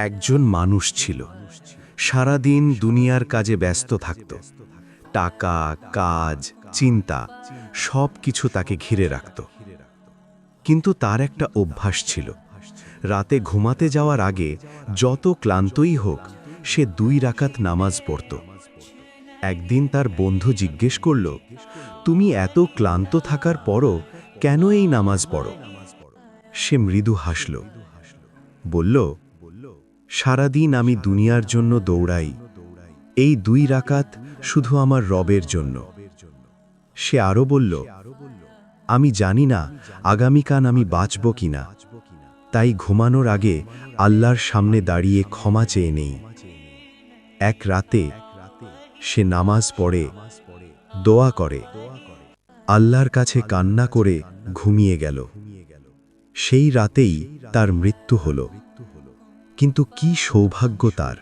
একজন মানুষ ছিল, সারাদিন দুনিয়ার কাজে ব্যস্ত থাকত। টাকা, কাজ, চিন্তা সব কিছু তাকে ঘিরে রাখত। কিন্তু তার একটা অভ্যাস ছিল, রাতে ঘুমাতে যাওয়ার আগে যত ক্লান্তই হোক সে 2 রাকাত নামাজ পড়ত। একদিন তার বন্ধু জিজ্ঞেস করল, তুমি এত ক্লান্ত থাকার পরও কেন এই নামাজ পড়ো? সে মৃদু হাসল, বলল, সারাদিন আমি দুনিয়ার জন্য দৌড়াই, এই 2 রাকাত শুধু আমার রবের জন্য। সে আরো বলল, আমি জানি না আগামীকাল আমি বাঁচব কিনা, তাই ঘুমানোর আগে আল্লাহর সামনে দাঁড়িয়ে ক্ষমা চেয়ে নেই। এক রাতে সে নামাজ পড়ে, দোয়া করে, আল্লাহর কাছে কান্না করে ঘুমিয়ে গেল। সেই রাতেই তার মৃত্যু হল। কিন্তু কি সৌভাগ্য তার!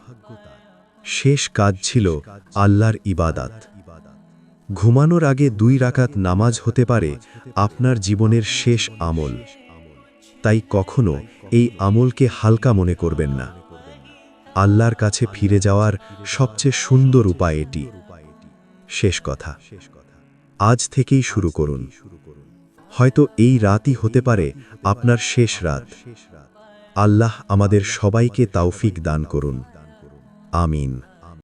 শেষ কাজ ছিল আল্লাহর ইবাদত। ঘুমানোর আগে 2 রাকাত নামাজ হতে পারে আপনার জীবনের শেষ আমল। তাই কখনো এই আমলকে হালকা মনে করবেন না। আল্লাহর কাছে ফিরে যাওয়ার সবচেয়ে সুন্দর উপায় এটি। শেষ কথা, আজ থেকেই শুরু করুন। হয়তো এই রাতই হতে পারে আপনার শেষ রাত। আল্লাহ আমাদের সবাইকে তাওফিক দান করুন। আমিন।